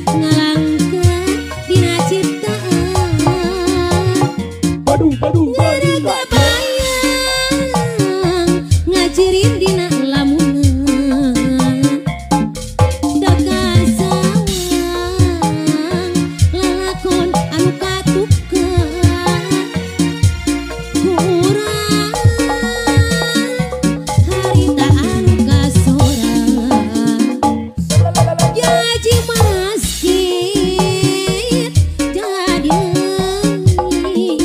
ngalangkah dina ciptaan. Waduh, waduh, waduh. Kebayang ngajirin dina lamunan. Daka sawang lalakon anu katukan. Kurang harita anu kasorang. Jaji masjid jadi leungit.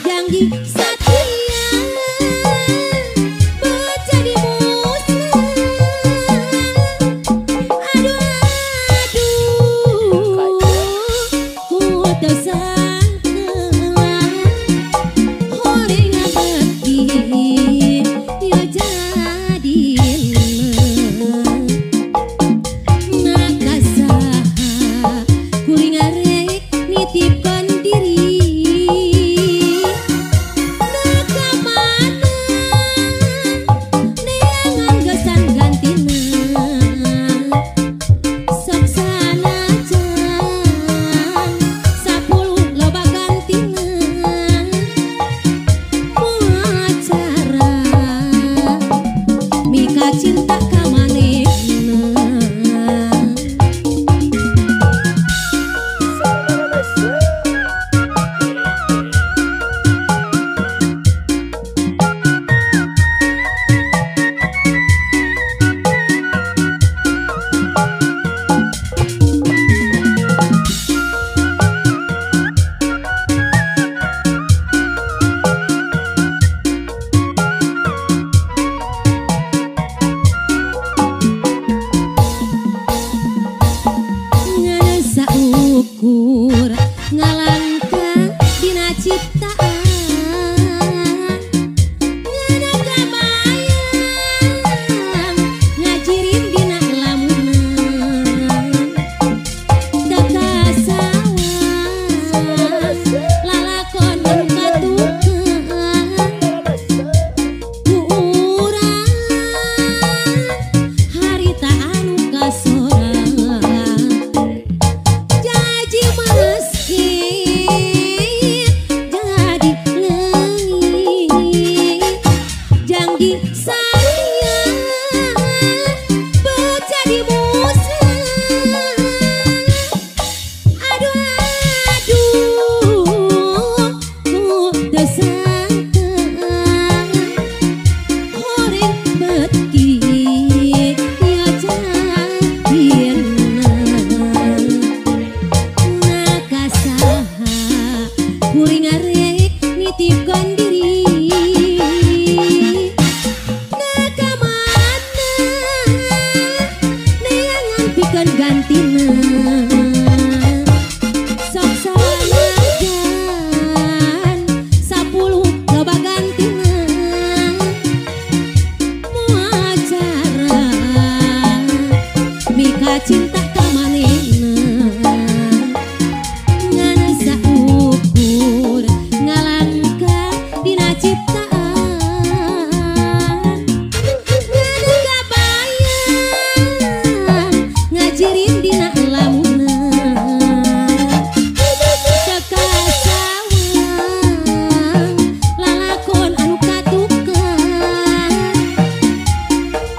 Janji satria becadi muslim. Aduh, ku teu sangkeun horing abdi ya jadi leung. Nakasaha kuring arek nitipkan diri. Naka mana neangan gesan gantina. Sok sanajan 10 loba gantina. Muacara mika cinta ka manehna. Nganasa ukur ngalangkah dina ciptaan. Ngana kabayang ngajirin dina lamunan. Daka sawang lalakon anu katukan. Kurang harita anu kasorang. Jaji masjid jadi leungit. Janji sayang becadi muslim. Aduh, ku teu sangkeun horing beti ya jadi leung. Nakasaha kuring arek nitipkan diri. Naka mana neangan pikeun gantina. Sok sanajan 10 loba gantina. Muacara mika cinta ka manehna. Nganasa ukur ngalangkah dina ciptaan. Ngana kabayang ngajirin dina lamunan. Daka sawang lalakon anu katukan.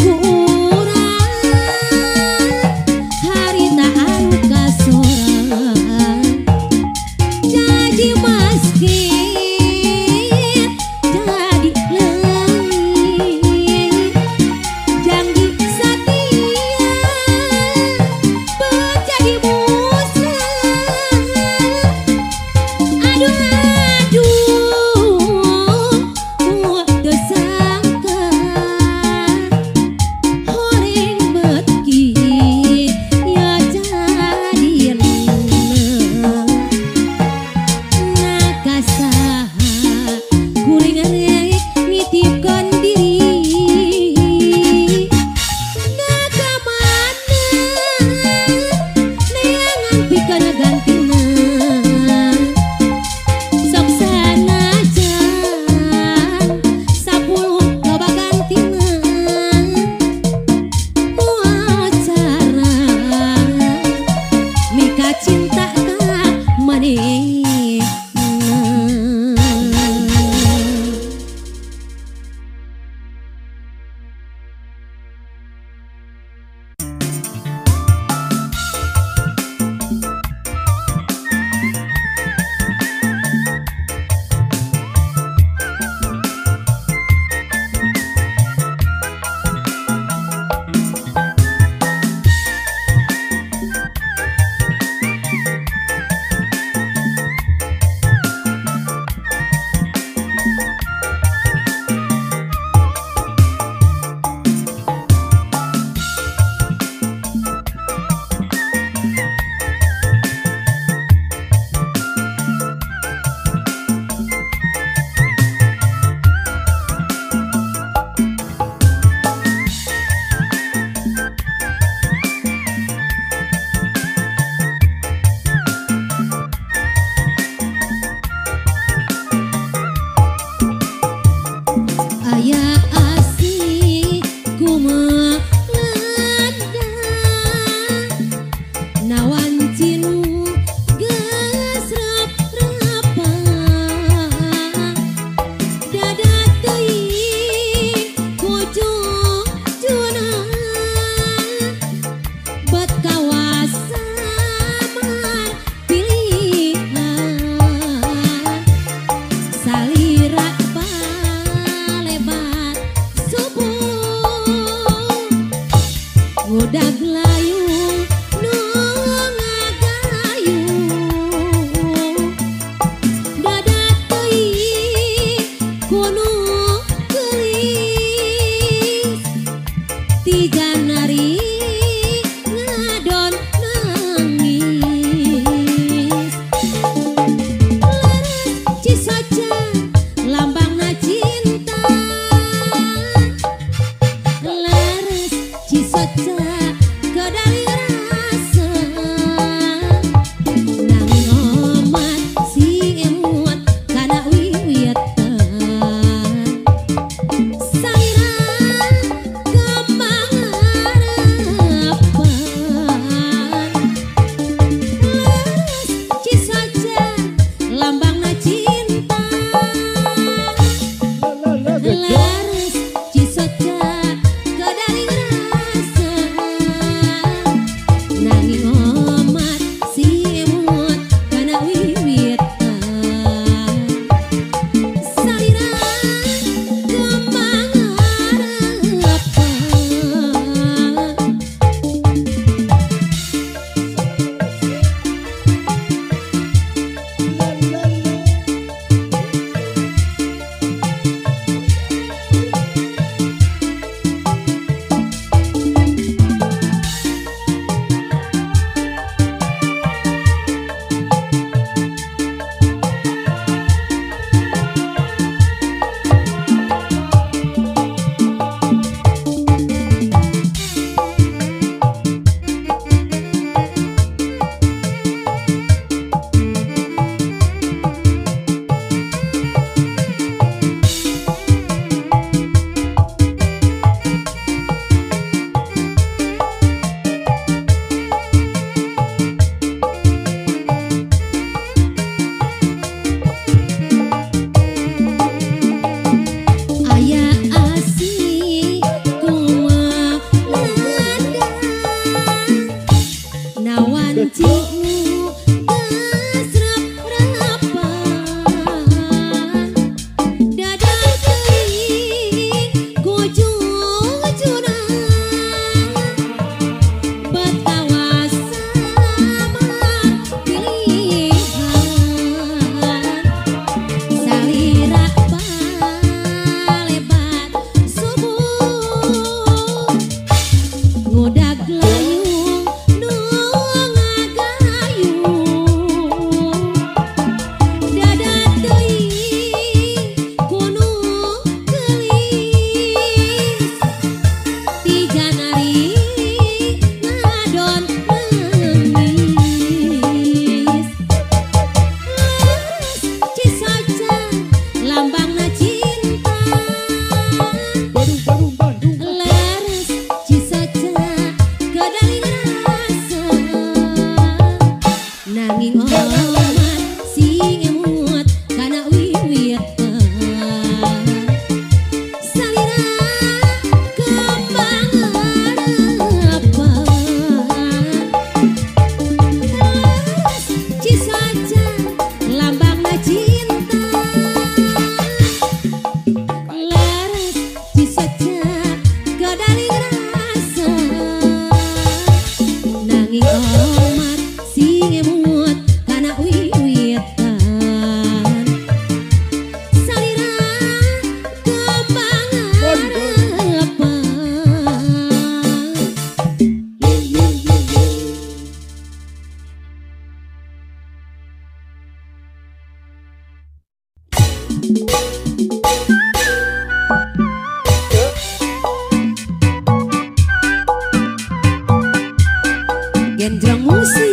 Kurang Genjreng musik.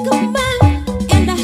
Kembang endah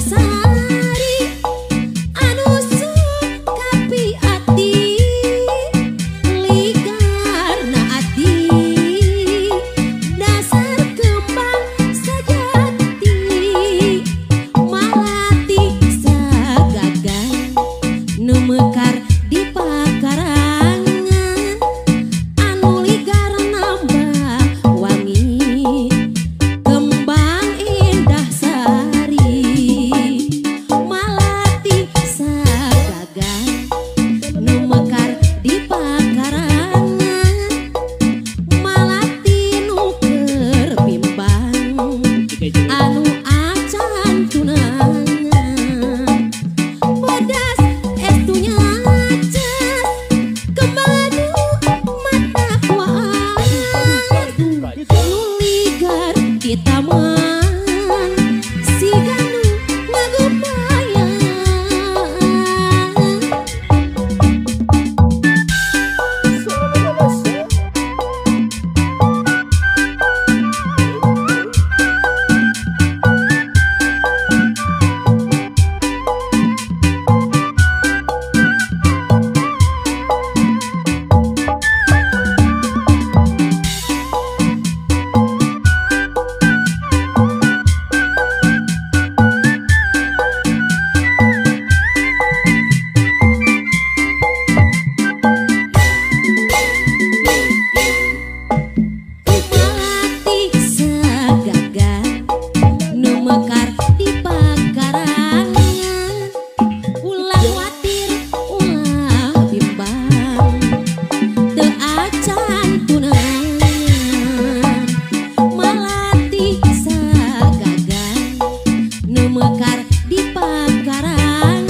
di pakarangan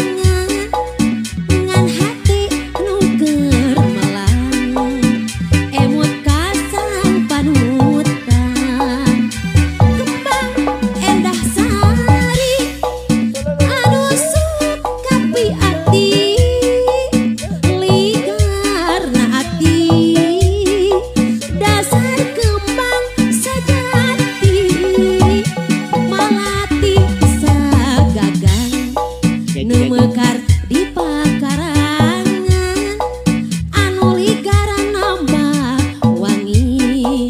ngan hati nu keur melang emut kasang panutan kembang endah sari anu suka pi ati ligarna ati dasar kembang sejati malati sagagang nu mekar di pakarangan anu ligaran nambah wangi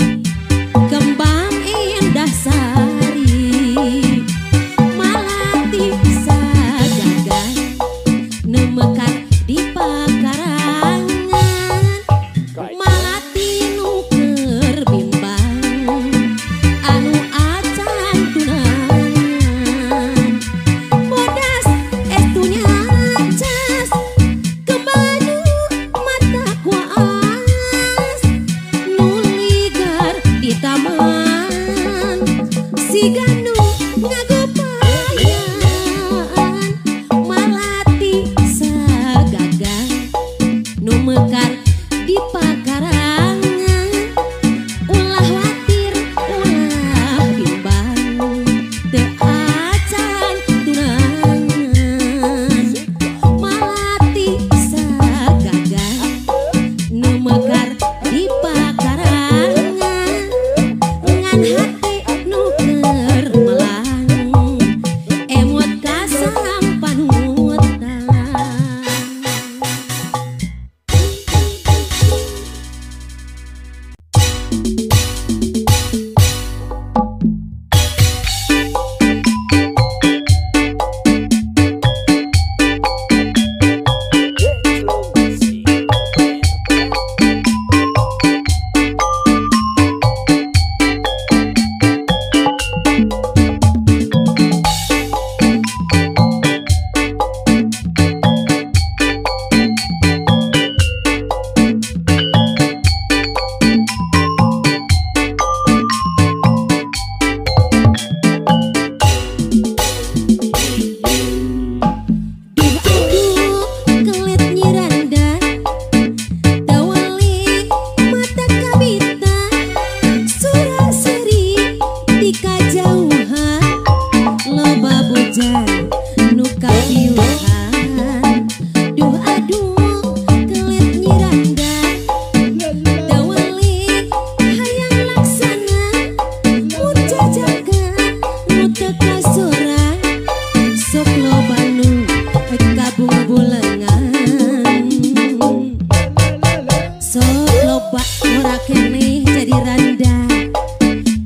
kembang endah sari malati sagagang nu mekar di pakarangan malati nu keur bimbang anu acan tunangan bodas estunya cas kembanu mata kuas nu ligar di taman siga nu ngagopayan malati sagagang nu mekar di pakarangan ulah watir ulah bimbang teu acan tunangan malati sagagang nu mekar di pakarangan ngan hati nu keur melang emut kasang panutan. Kelet nyiranda tawali mata kabita surah seri di kajauhan loba bujang nu kapiuhan duh aduh kelet nyiranda tawali hayang laksana mujajaga nu teu kasoran sok loba nu kabung bulengan sok loba ora keneh jadi randa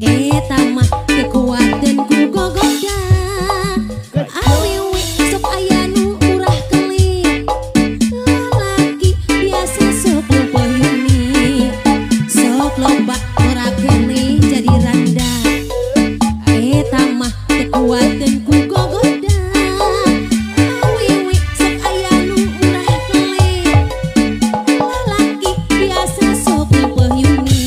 eta mah teu kuateun ku gogoda awewe sok aya nu urah kelik lalaki biasa sok leupeuyuni sok loba ora keneh jadi randa eta mah teu kuateun ku gogoda awewe sok aya nu urah kelik lalaki biasa sok leupeuyuni.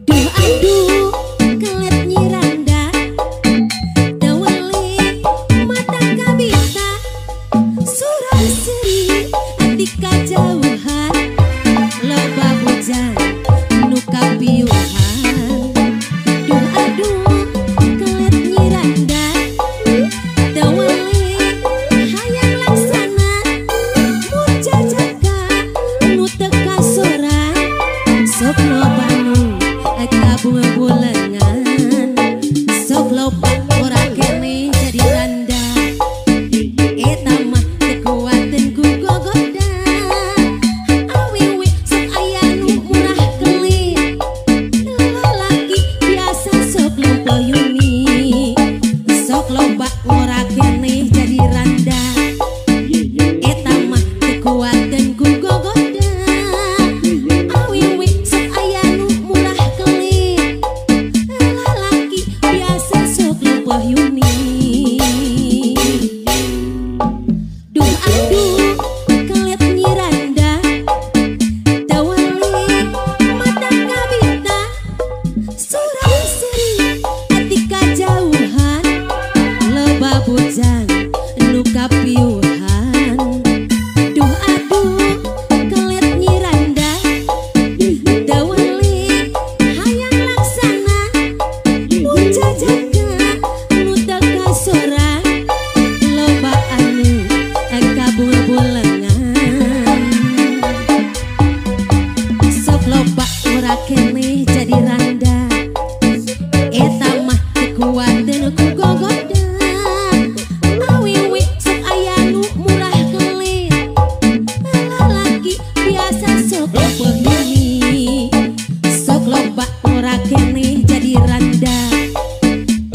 Duh aduh kelet nyiranda tawali mata kabita surah seri di kajauhan loba bujang nu kapiuhan duh aduh kelet nyiranda tawali hayang laksana mujajaga nu teu kasoran sok loba nu kabung bulengan sok loba ora keneh jadi randa eta mah teu kuateun ku gogoda awewe sok aya nu murah kelik murah kene jadi randa. Eta mah kekuatan ku gogoda. Awiwi sok aya nu murah kelit. Lalaki biasa sok penghuni. Sok loba murah kene jadi randa.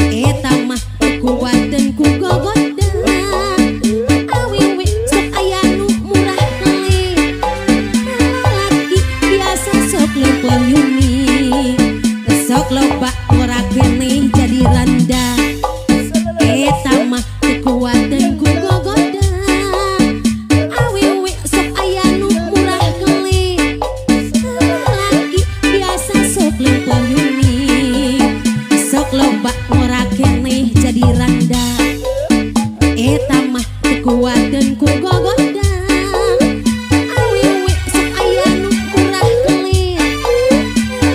Eta mah kekuatan ku gogoda. Awiwi sok aya nu murah kelit. Lalaki biasa sok penghuni. Sok loba murah kene jadi randa. Eta mah kekuatan ku gogoda. Awewe sok aya nu murah kelit. Lalaki biasa sok penghuni. Sok loba murah kene jadi randa. Eta mah kekuatan ku gogoda. Awewe sok aya nu murah kelit.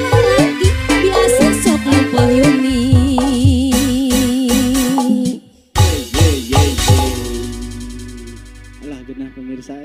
Lalaki biasa sok penghuni. Alah genah pemirsa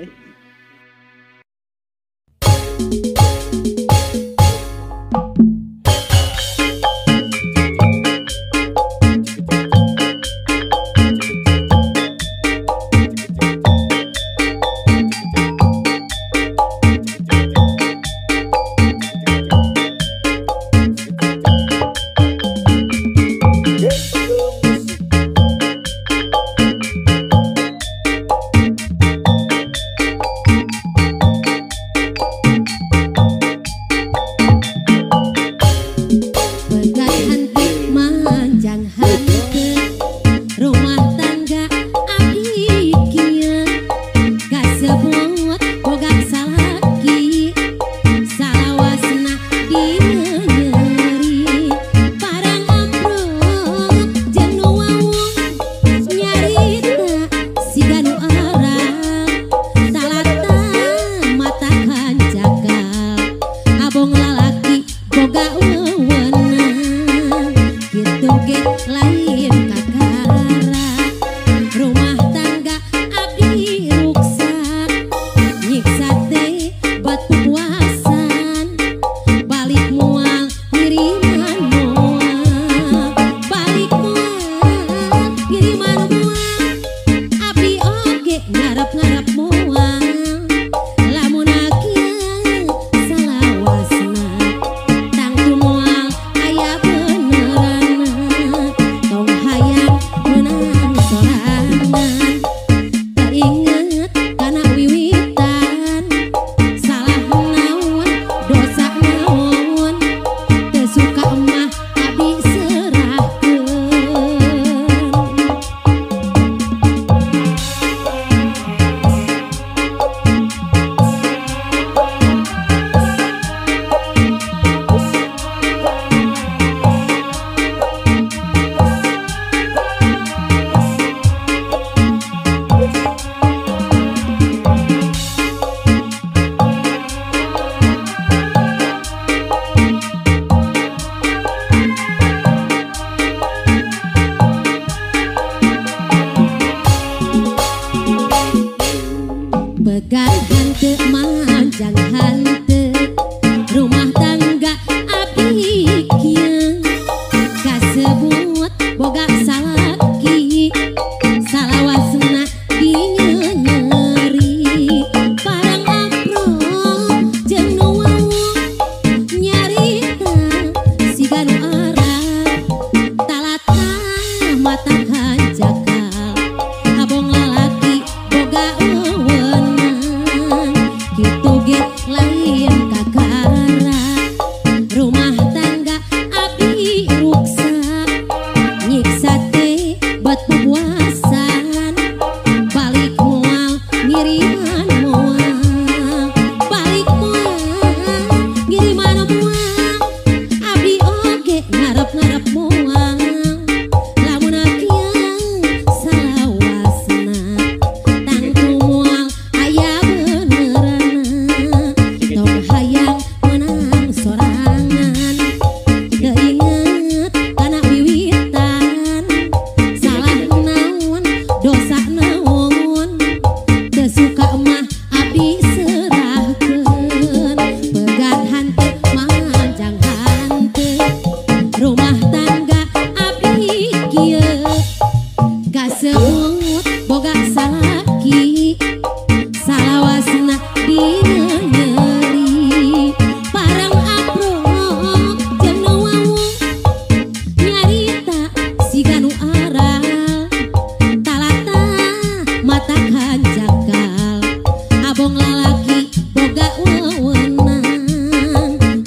Pegat henteu manjang henteu rumah tangga abdi kieu kasebut boga salaki salawasna dina nyeri parang ambruk jeung nu wawung nyarita siga nu arang talata mata hanjakal abong lalaki boga wewenang kitu ge lain kakara rumah tangga abdi ruksak nyiksa teh batu puasan balik mual kiriman moal balik mual kiriman moal abdi oge ngarep-ngarep moal lamun akieu salawasna tangtu moal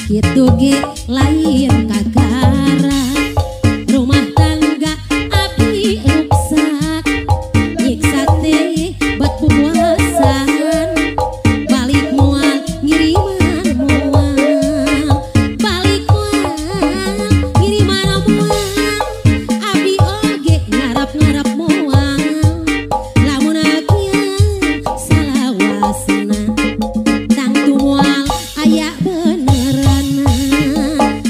Kitu ge lain kakara rumah tangga abdi ruksak nyiksa teh bat pupuasan balik mual ngiriman mual balik mual ngiriman mual abdi oge ngarap-ngarap mual lamun akeun salawasna tang tu mual aya beneran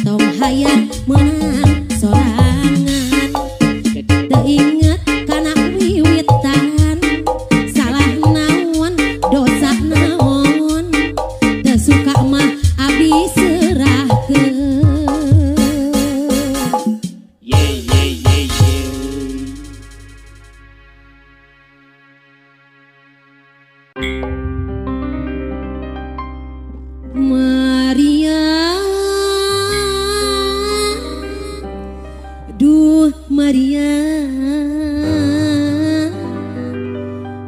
tong hayang menang sorangan teu inget kana wiwitan salah naon dosa naon teu suka mah abdi serahkeun. Maria, duh Maria,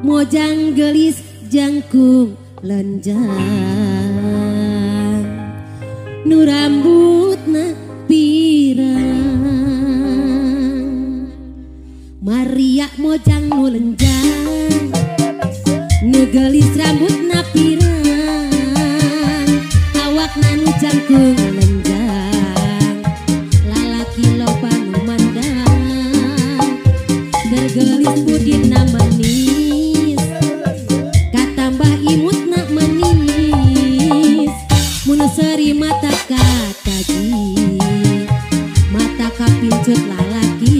mojang gelis jangkung lenjang, nu rambutna pirang. Maria mojang nu lenjang, nu gelis rambutna pirang, awakna nu jangkung lenjang, lalaki loba nu mandang, gergelis budina manis, katambah imutna manis, mun seuri mata kataji, mata kapincut lalaki.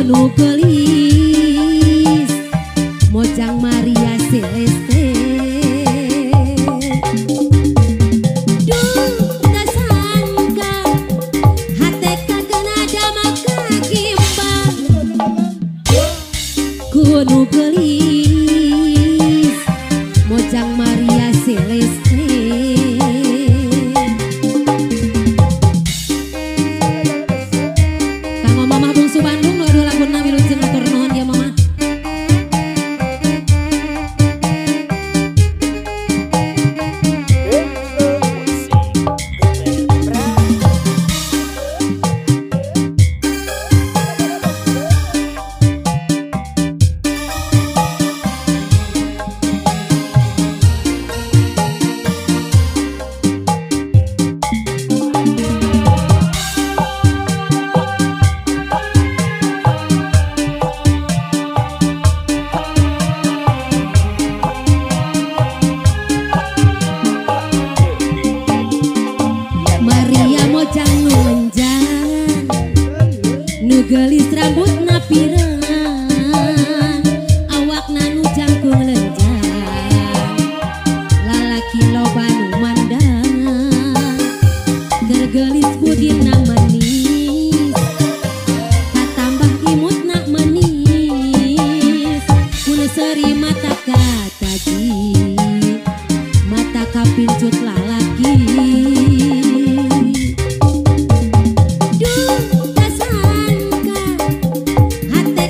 Nu gelis mojang Maria Celeste, duh teu sangka hate kageuna maka kimbang ku nu gelis mojang Maria Celeste. Kanggo Mamah Bungsu Bandung lagunna wilujeng atur nuhun ya Mama. Nu gelis rambutna pirang, awakna nu jangkung lenjang, lalaki loba nu mandang, gergelis budina manis, katambah imutna manis, mun seuri mata kataji, mata kapincut lalaki. Hate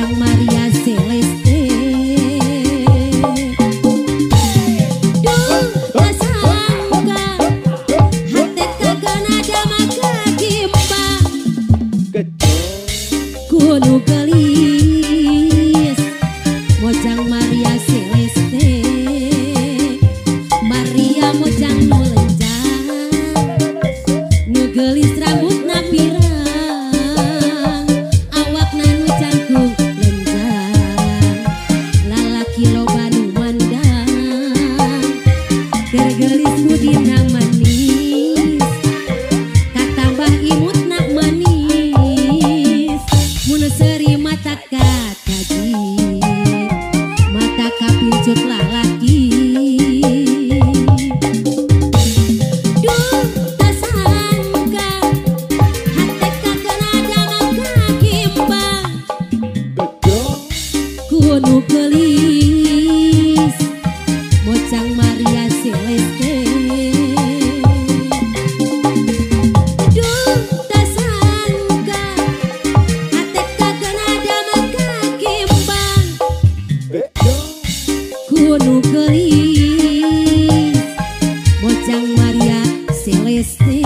Mojang Maria Celeste. Duh, tak sangka hati kagak nada maka kimpa kuno gelis Mojang Maria Celeste. Maria Mojang nu lenjang nu gelis rambut na pirang awak na nu cangkung lenjang lalaki loba nu mandang gergelis budina manis katambah imut na manis mun seri mata kataji mata kapincut lalaki. Duh, tak sangka hati kagak nada maka kimbang kuno gelis Mojang Maria Celeste. Duh, tak sangka hati kagak nada maka kimbang kuno gelis Mojang Maria Celeste.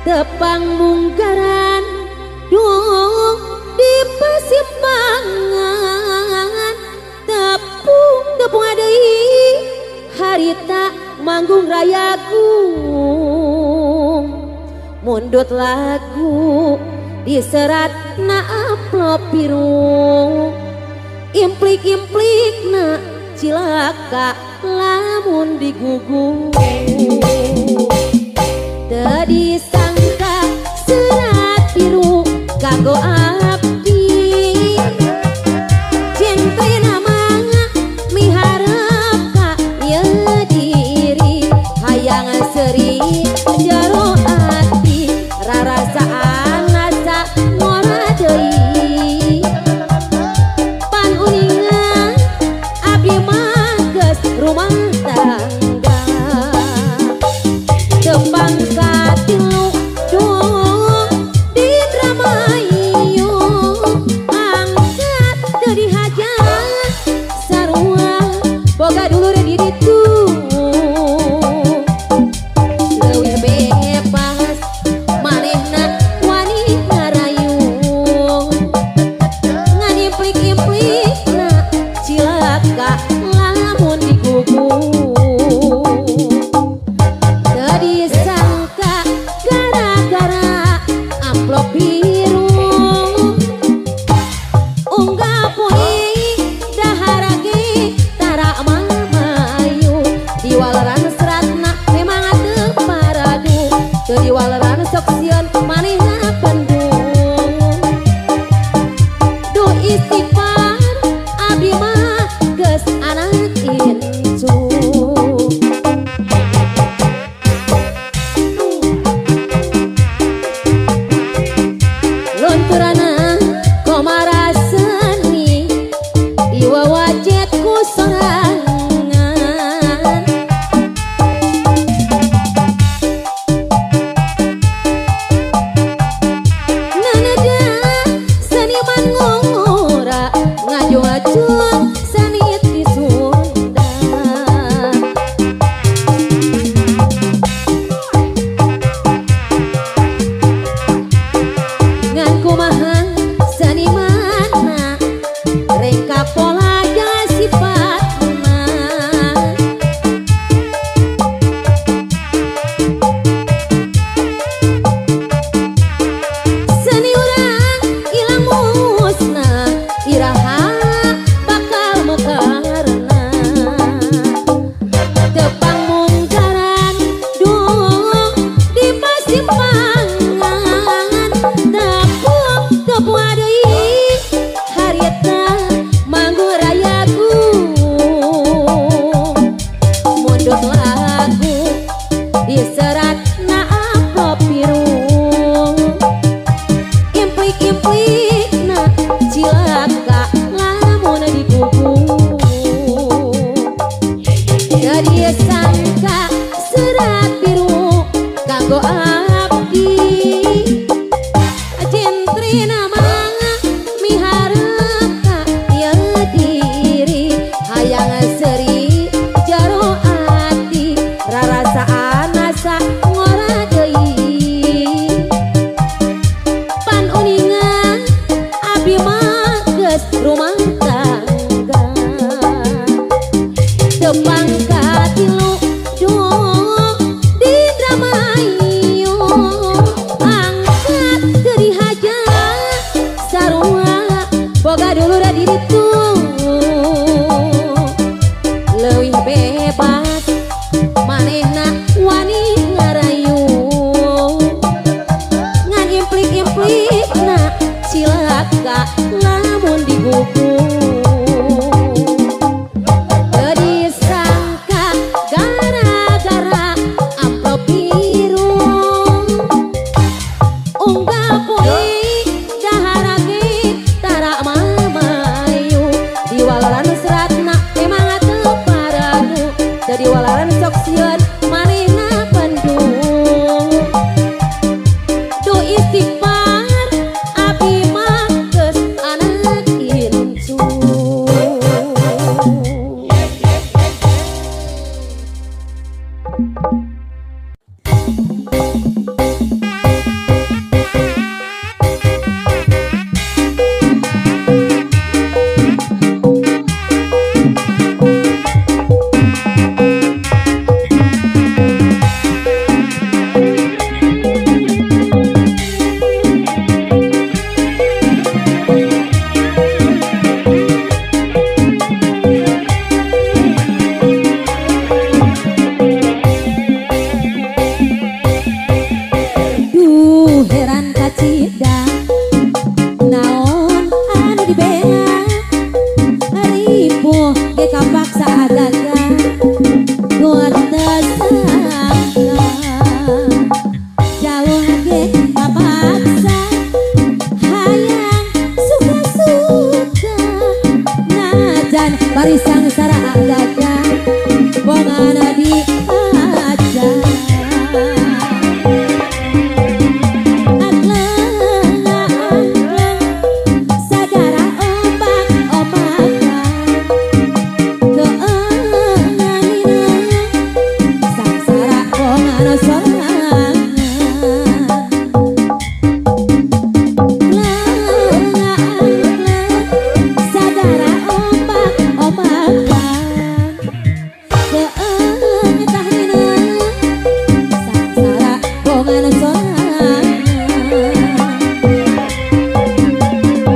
tepang munggaran duh di Pasimpangan tepung deui harita manggung rayagung mundut lagu diserat na amplop biru implik na cilaka lamun digugung teu disangka serat biru kanggo abdi jentena mangga miharep ka ieu diri hayang seri jero ati rarasaan asa ngora deui pan uningan abdi mah geus rumah tangga tembang katilu duh di Indramayu angkat teu dihajar sarua boga dulur di ditu leuwih bebas manehna wani ngarayu ngadimplik-implikna cilaka lamun digugung teu disangka gara-gara amplop biru unggah poe dahar ge tara mamayu diwaleran seratna memang teu paradu teu diwaleran sok sieun manehna pendung duh istighfar abdi mah geus anak incu lonturana komara seni diwawajit ku sorangan nanada seniman ngora ngaju-ngajung senit di Sunda ngan kumaha senimanna reka pola jeung sifatna seni urang ilang musna iraha bakal mekarna tepang munggaran duh di Pasimpangan tepung deui harita manggung rayagung mundut lagu diserat na amplop biru implik-implikna cilaka lamun digugung teu disangka serat biru kanggo abdi jentrina mangga miharep ka ieu diri hayang seri jero ati rarasaan asa ngora deui pan uningan abdi mah geus rumah tangga tepang katilu duh di Indramayu Ari sangsara gajah bongana di aja sagara ombak omakan keanganina sangsara bongana sorangan sagara ombak omakan keanganina sangsara bongana sorangan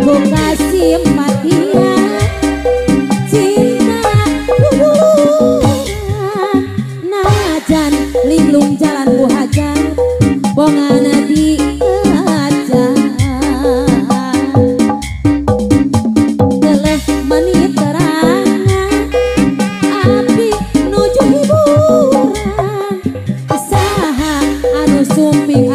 buka simpatia cinta hubungan najan linglung jalan buhajan bongana di aja teleh menit terangan api nuju hiburan saha anu sumping